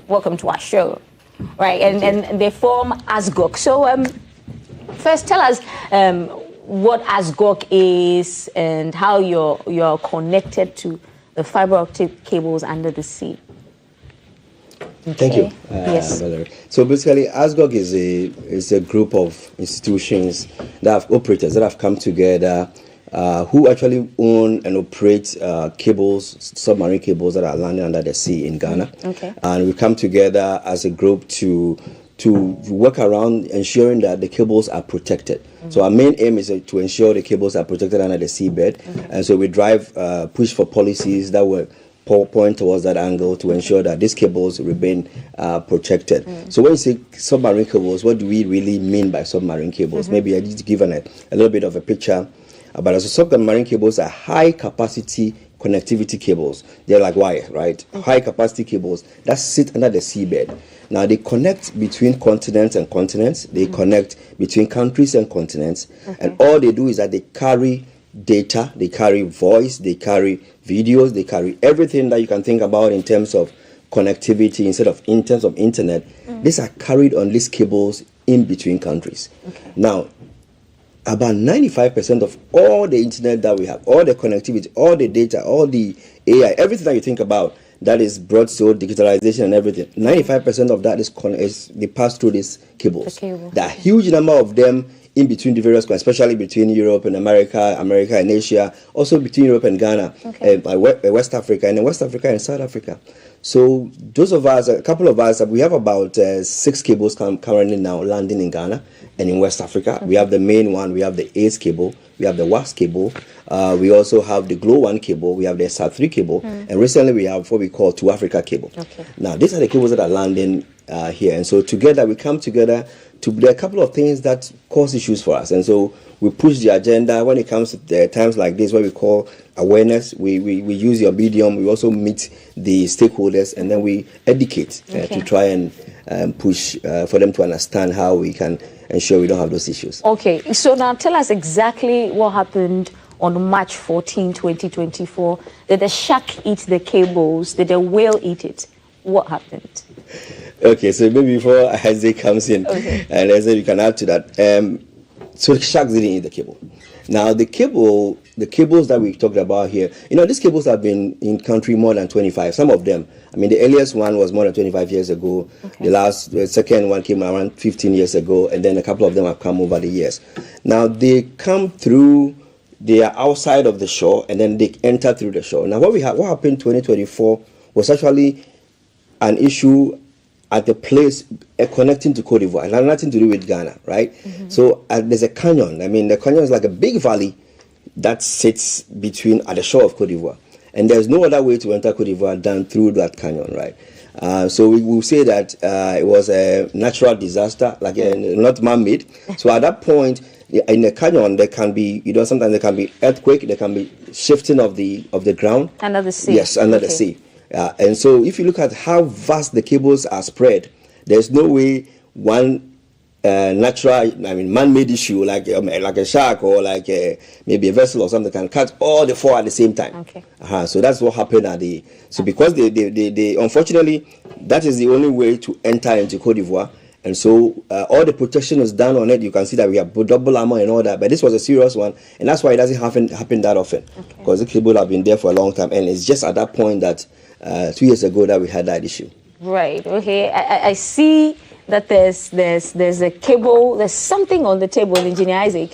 welcome to our show. Right, and they form ASGOC. So first tell us what ASGOC is and how you're connected to the fiber optic cables under the sea. Okay. Thank you, yes. Valerie. So basically, ASGOC is a group of institutions that have operators that have come together who actually own and operate cables, submarine cables that are landing under the sea in Ghana. Okay. And we come together as a group to work around ensuring that the cables are protected. So our main aim is to ensure the cables are protected under the seabed. And so we push for policies that will point towards that angle to ensure that these cables remain protected. So when you say submarine cables, what do we really mean by submarine cables? Maybe I need to give a little bit of a picture. But submarine cables are high capacity connectivity cables. They're like wire, right? High capacity cables that sit under the seabed. Now they connect between continents and continents. They connect between countries and continents. And all they do is that they carry data, they carry voice, they carry videos, they carry everything that you can think about in terms of connectivity in terms of internet. These are carried on these cables in between countries. Now, about 95% of all the internet that we have, all the connectivity, all the data, all the AI, everything that you think about that is brought to digitalization and everything, 95% of that is they pass through these cables. There are a huge number of them in between the various, especially between Europe and America and Asia, also between Europe and Ghana, West Africa, and then West Africa and South Africa. So those of us, a couple of us, we have about 6 cables currently now landing in Ghana and in West Africa. We have the main one, we have the ACE cable, we have the WAS cable, we also have the Glow 1 cable, we have the SAT3 cable, and recently we have what we call 2 Africa cable. Now these are the cables that are landing here, and so together we come together there are a couple of things that cause issues for us, and so we push the agenda when it comes to times like this, what we call awareness. We use your medium. We also meet the stakeholders, and then we educate to try and push for them to understand how we can ensure we don't have those issues. Okay, so now tell us exactly what happened on March 14, 2024. Did the shark eat the cables? Did the whale eat it? What happened? Okay, so maybe before Isaac comes in, and I said you can add to that. So the sharks didn't eat the cable. Now the cables that we talked about here, these cables have been in country more than 25. Some of them, I mean, the earliest one was more than 25 years ago. The second one came around 15 years ago, and then a couple of them have come over the years. Now they come through. They are outside of the shore, and then they enter through the shore. Now what happened in 2024 was actually an issue at the place connecting to Cote d'Ivoire. It had nothing to do with Ghana, right? So there's a canyon. I mean, the canyon is like a big valley that sits at the shore of Cote d'Ivoire. And there's no other way to enter Cote d'Ivoire than through that canyon, right? So we will say that it was a natural disaster, not man-made. So at that point, in the canyon, there can be, sometimes there can be earthquake, there can be shifting of the ground. Under the sea. Yes, under the sea. And so if you look at how vast the cables are spread, there's no way one man-made issue like a shark or maybe a vessel or something can catch all the 4 at the same time. So that's what happened because they unfortunately, that is the only way to enter into Cote d'Ivoire. And so all the protection is done on it. You can see that we have double armor and all that, but this was a serious one, and that's why it doesn't happen that often, because the cable have been there for a long time, and it's just at that point that 2 years ago that we had that issue. Right. Okay. I see that there's a cable. There's something on the table, Engineer Isaac.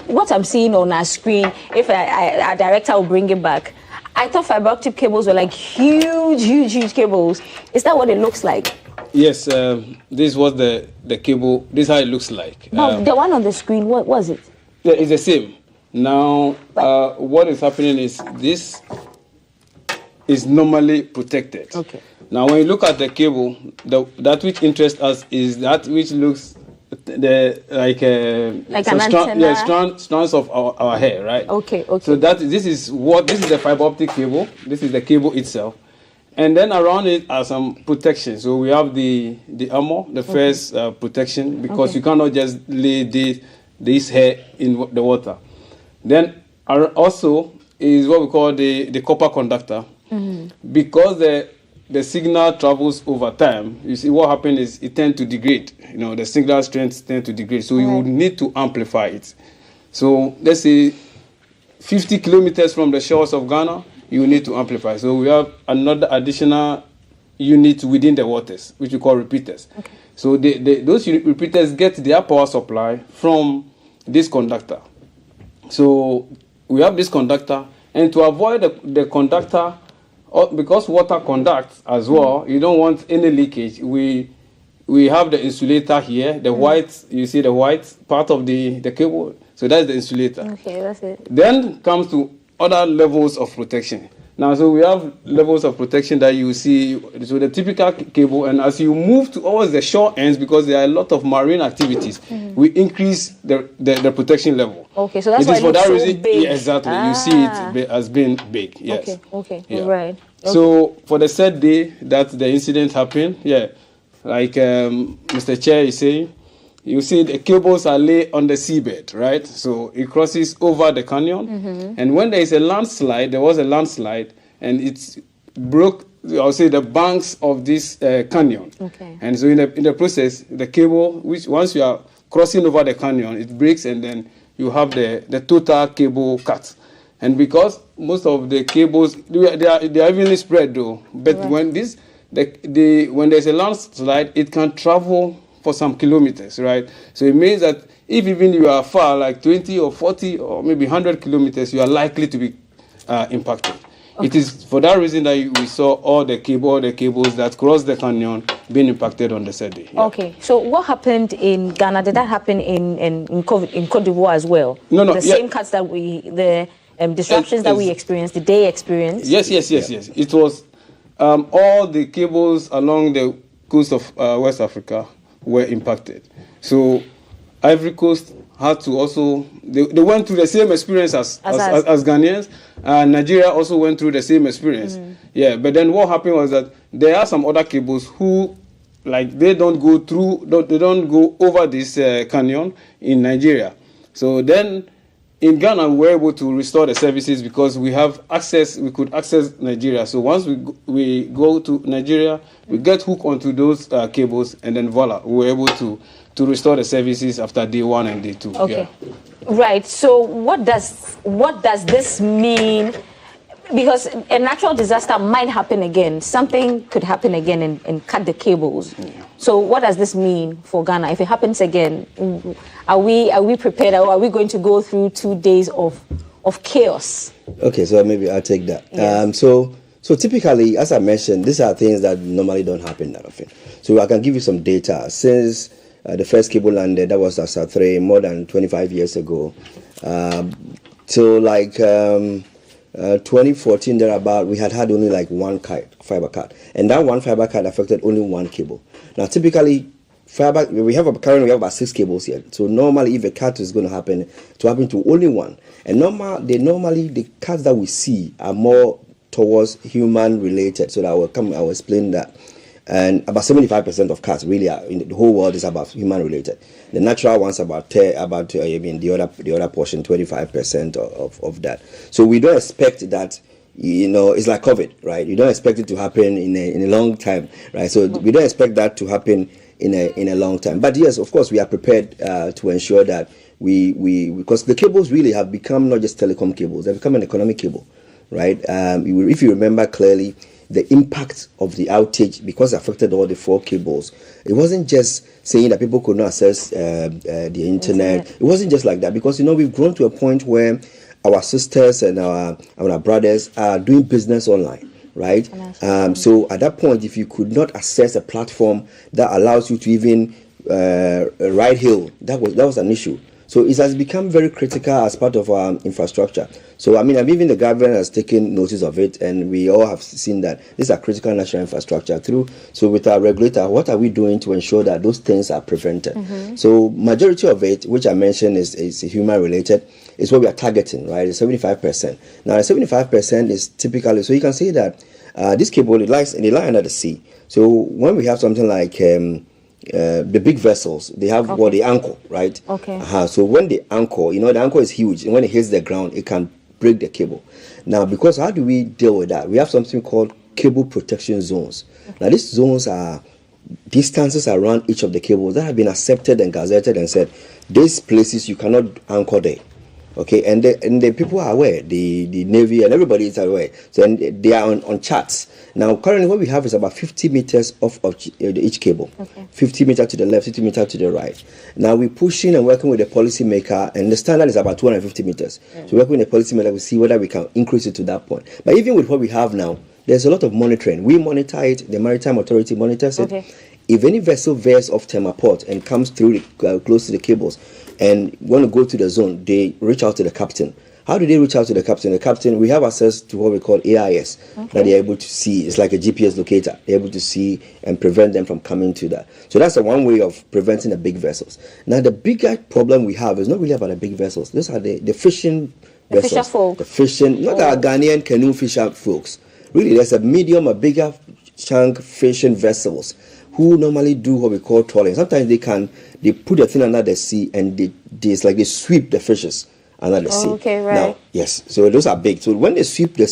What I'm seeing on our screen, if our director will bring it back, I thought fiber optic cables were like huge cables. Is that what it looks like? Yes. This was the cable. This is how it looks like. No, the one on the screen. What was it? Yeah, it's the same. Now, what is happening is this is normally protected. Now, when you look at the cable, that which interests us is that which looks like an antenna. Strands of our hair, right? Okay. So this is the fiber optic cable. This is the cable itself, and then around it are some protection. So we have the armor, the first protection, because you cannot just lay this hair in the water. Then also is what we call the copper conductor. Because the signal travels over time, you see what happens is it tends to degrade. The signal strengths tend to degrade. So you would need to amplify it. So let's say 50 kilometers from the shores of Ghana, you need to amplify. So we have another additional unit within the waters, which we call repeaters. Okay. So those repeaters get their power supply from this conductor. So we have this conductor, and to avoid the conductor, because water conducts as well, you don't want any leakage. We have the insulator here, the white, you see the white part of the cable. So that's the insulator. Okay, that's it. Then comes to other levels of protection. Now, so we have levels of protection that you see. So the typical cable, and as you move towards the shore ends, because there are a lot of marine activities, we increase the protection level. Okay, so that's why it looks so big. Yeah, exactly. You see it as being big. Yes. Okay. Yeah. Right. Okay. So for the said day that the incident happened, like Mr. Chair is saying, you see the cables are laid on the seabed, right? So it crosses over the canyon. And when there is a landslide, there was a landslide, and it broke, I'll say, the banks of this canyon. Okay. And so in the process, the cable, which once you are crossing over the canyon, it breaks, and then you have the total cable cut. And because most of the cables, they are evenly spread though, but when when there's a landslide, it can travel for some kilometers, right? So it means that if even you are far, like 20 or 40 or maybe 100 kilometers, you are likely to be impacted. Okay. It is for that reason that we saw all the cables that cross the canyon being impacted on the said day. Yeah. Okay, so what happened in Ghana? Did that happen in Cote d'Ivoire as well? No. The same cuts that the disruptions that we experienced, did they experience? Yes. It was all the cables along the coast of West Africa were impacted. So Ivory Coast had to also, they went through the same experience as Ghanaians, and Nigeria also went through the same experience. Yeah, but then what happened was that there are some other cables who, like, they don't go over this canyon in Nigeria. So then in Ghana, we were able to restore the services because we could access Nigeria. So once we go to Nigeria, we get hooked onto those cables, and then voila, we were able to restore the services after day 1 and day 2. Okay. Yeah. Right. So what does this mean? Because a natural disaster might happen again. Something could happen again and cut the cables. Yeah. So what does this mean for Ghana? If it happens again, are we prepared? Or are we going to go through 2 days of chaos? Okay, so maybe I'll take that. Yes. So typically, as I mentioned, these are things that normally don't happen that often. So I can give you some data. Since the first cable landed, that was at South more than 25 years ago. Till like 2014 thereabout, we had only like one fiber cut, and that one fiber cut affected only one cable. Now typically currently we have about 6 cables here. So normally if a cut is going to happen, it will happen to only one. And normally the cuts that we see are more towards human related. So that I will explain that. And about 75% of cuts really are in the whole world is about human related. The natural ones the other portion 25% of that. So we don't expect that. It's like COVID, right? You don't expect it to happen in a long time, right? So we don't expect that to happen in a long time. But yes, of course, we are prepared to ensure that because the cables really have become not just telecom cables; they've become an economic cable, right? If you remember clearly, the impact of the outage, because it affected all the 4 cables, it wasn't just saying that people could not access the internet. It wasn't just like that, because we've grown to a point where our sisters and our brothers are doing business online, right? So at that point, if you could not access a platform that allows you to even ride hail, that was an issue. So it has become very critical as part of our infrastructure. So even the government has taken notice of it, and we all have seen that these are critical national infrastructure through. So with our regulator, what are we doing to ensure that those things are prevented? So majority of it, which I mentioned is human related, is what we are targeting, right? It's 75%. Now, 75% is typically, so you can see that this cable, it lies under the sea. So when we have something like the big vessels, they have what they anchor, right? Okay. So when they anchor, the anchor is huge, and when it hits the ground, it can break the cable. Now, because how do we deal with that? We have something called cable protection zones. Now, these zones are distances around each of the cables that have been accepted and gazetted and said, these places you cannot anchor there. Okay, and the people are aware, the Navy and everybody is aware. So and they are on charts. Now, currently what we have is about 50 meters off of each cable. Okay. 50 meters to the left, 50 meters to the right. Now, we're pushing and working with the policymaker, and the standard is about 250 meters. Mm. So working with the policymaker, we see whether we can increase it to that point. But even with what we have now, there's a lot of monitoring. We monitor it, the Maritime Authority monitors it. Okay. If any vessel veers off Tema Port and comes through close to the cables and want to go to the zone, they reach out to the captain. How do they reach out to the captain? The captain, we have access to what we call AIS, that they're able to see. It's like a GPS locator. They're able to see and prevent them from coming to that. So that's the one way of preventing the big vessels. Now, the bigger problem we have is not really about the big vessels. Those are the fishing vessels. Fisher folk. The fishing, not our Ghanaian canoe fisher folks. Really, there's a medium, a bigger chunk fishing vessels who normally do what we call trawling. Sometimes they put the thing under the sea and they sweep the fishes under the sea. Okay, right. Now, yes, so those are big. So when they sweep the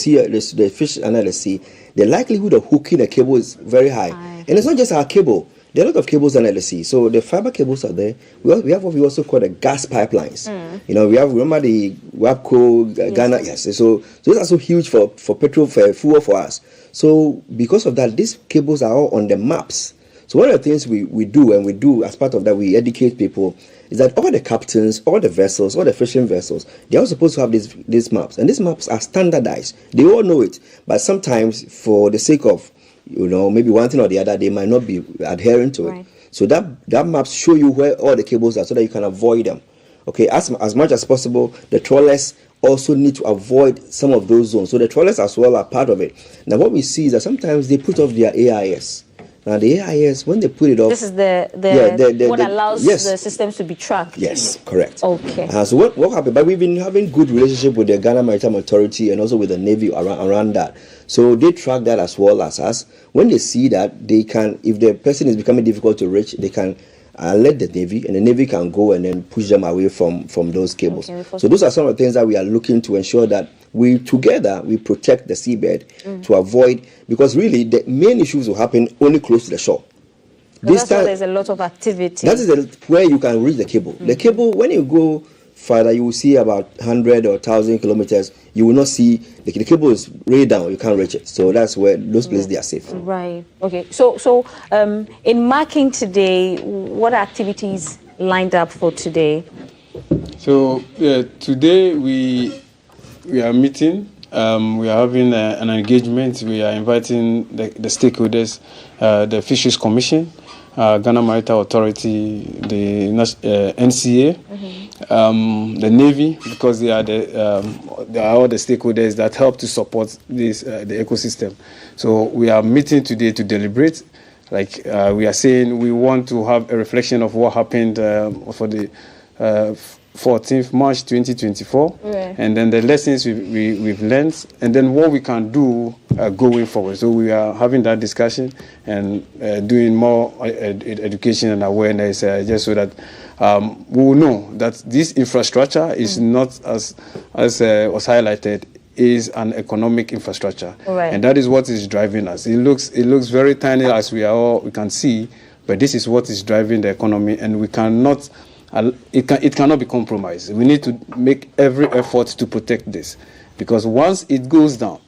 fish under the sea, the likelihood of hooking a cable is very high. And it's not just our cable. There are a lot of cables under the sea. So the fiber cables are there. We have what we also call the gas pipelines. Remember the WAPCO, Ghana, yes. So those are so huge for petrol, for fuel for us. So because of that, these cables are all on the maps. So one of the things we do as part of that, we educate people, is that all the captains, all the vessels, all the fishing vessels, they are supposed to have these maps. And these maps are standardized. They all know it. But sometimes, for the sake of, maybe one thing or the other, they might not be adhering to it. So that maps show you where all the cables are so that you can avoid them. Okay, as much as possible, the trawlers also need to avoid some of those zones. So the trawlers as well are part of it. Now, what we see is that sometimes they put off their AIS. Now, the AIS, when they put it off... This is what allows the systems to be tracked. Yes, correct. Okay. So what happened? But we've been having good relationship with the Ghana Maritime Authority and also with the Navy around that. So they track that as well as us. When they see that, they can, if the person is becoming difficult to reach, they can let the Navy, and the Navy can go and then push them away from those cables. Okay, so those are some of the things that we are looking to ensure that we protect the seabed to avoid, because really the main issues will happen only close to the shore. That's why there's a lot of activity. That is where you can reach the cable. The cable, when you go further, you will see about 100 or 1,000 kilometers. You will not see the cable is way down. You can't reach it. So that's where those places they are safe. Right. Okay. So in marking today, what activities lined up for today? So today we are meeting. We are having an engagement. We are inviting the stakeholders, the Fisheries Commission, Ghana Maritime Authority, the NCA, the Navy, because they are all the stakeholders that help to support this the ecosystem. So we are meeting today to deliberate. Like we are saying, we want to have a reflection of what happened for the 14th March 2024, and then the lessons we've learned, and then what we can do going forward. So we are having that discussion and doing more education and awareness, just so that we will know that this infrastructure is not, as was highlighted, is an economic infrastructure, and that is what is driving us. It looks very tiny, as we can see, but this is what is driving the economy, and we cannot. It cannot be compromised. We need to make every effort to protect this, because once it goes down,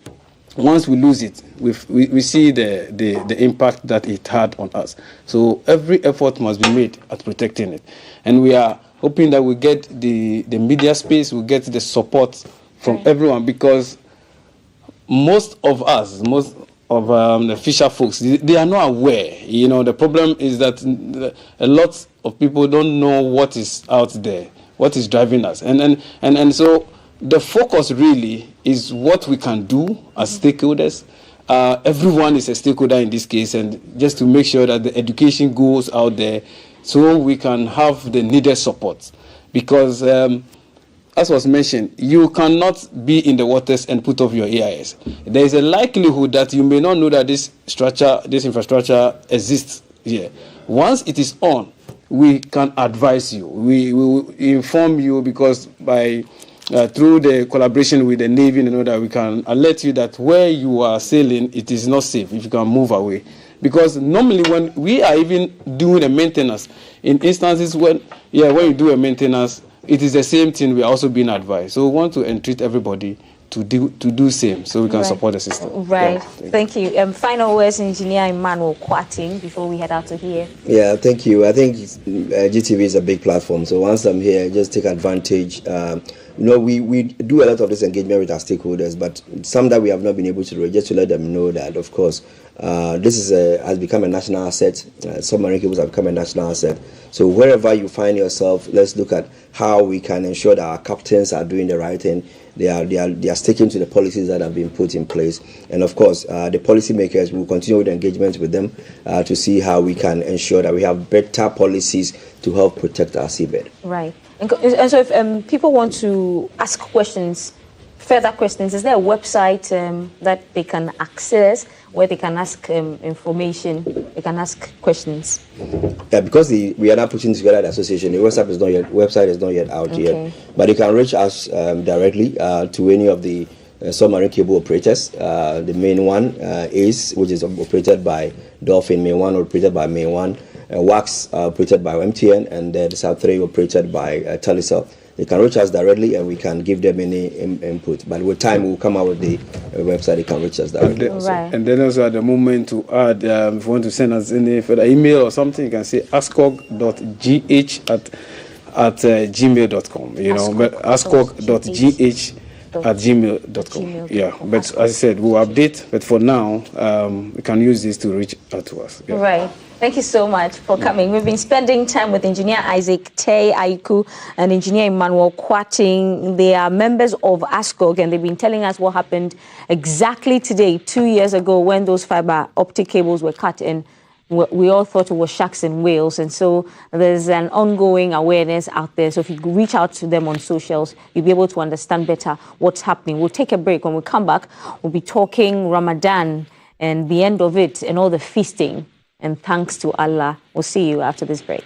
once we lose it, we see the impact that it had on us. So every effort must be made at protecting it, and we are hoping that we get the media space, we get the support from everyone, because most of the fisher folks, they are not aware. The problem is that a lot of people don't know what is out there, what is driving us, and so the focus really is what we can do as stakeholders. Everyone is a stakeholder in this case, and just to make sure that the education goes out there, so we can have the needed support, because as was mentioned, you cannot be in the waters and put off your AIS. There is a likelihood that you may not know that this infrastructure exists here. Once it is on, we can advise you. We will inform you, because by through the collaboration with the Navy and all that, we can alert you that where you are sailing, it is not safe if you can move away. Because normally when we are even doing a maintenance, in instances when you do a maintenance, it is the same thing we are also being advised. So we want to entreat everybody to do same, so we can support the system. Right. Yeah, thank you. Final words, Engineer Emmanuel Kwating, before we head out of here. Yeah, thank you. I think GTV is a big platform, so once I'm here, just take advantage. We do a lot of this engagement with our stakeholders, but some that we have not been able to do, just to let them know that, of course, this has become a national asset. Submarine cables have become a national asset. So wherever you find yourself, let's look at how we can ensure that our captains are doing the right thing. They are sticking to the policies that have been put in place, and of course, the policymakers will continue with engagement with them to see how we can ensure that we have better policies to help protect our seabed. Right. And so, if people want to ask questions, further questions, is there a website that they can access where they can ask information, they can ask questions? Yeah, because we are not putting together the association, the website is not yet out yet. But you can reach us directly to any of the submarine cable operators. The main one which is operated by Dolphin, main one operated by main one, WAX operated by MTN, and the South 3 operated by Telecel. They can reach us directly and we can give them any input. But with time, we'll come out with the website. They can reach us directly. And then also at the moment to add, if you want to send us any further email or something, you can say ascog.gh@gmail.com. But ascog.gh@gmail.com. Yeah, but as I said, we'll update. But for now, we can use this to reach out to us. Yeah. Right. Thank you so much for coming. We've been spending time with Engineer Isaac Tay Aiku and Engineer Emmanuel Kwating. They are members of ASCOG, and they've been telling us what happened exactly today, 2 years ago, when those fiber optic cables were cut in. We all thought it was sharks and whales, and so there's an ongoing awareness out there. So if you reach out to them on socials, you'll be able to understand better what's happening. We'll take a break. When we come back, we'll be talking Ramadan and the end of it and all the feasting. And thanks to Allah. We'll see you after this break.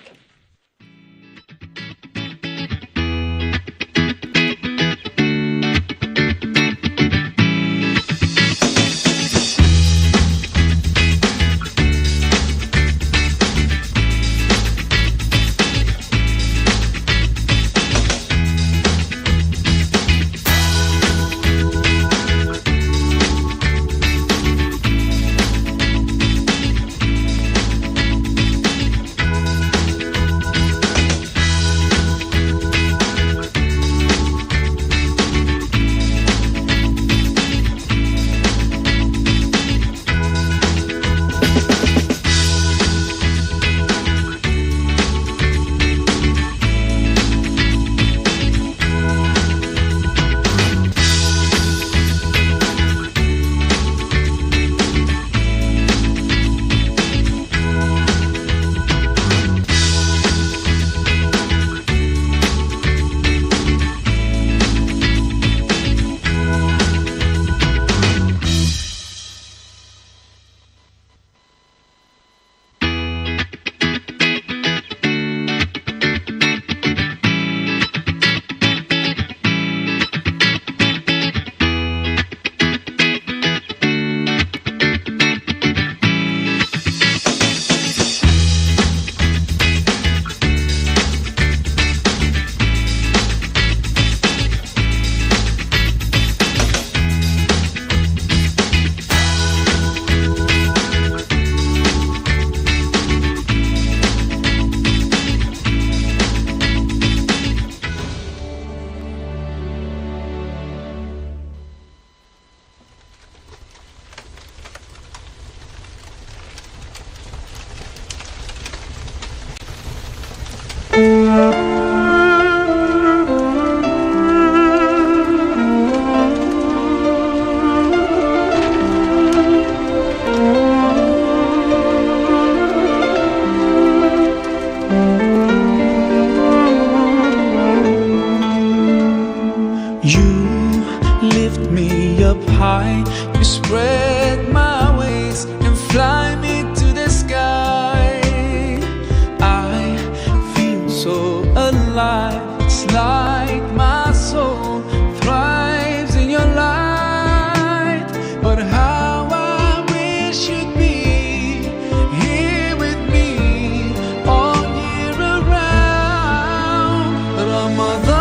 Ramadan.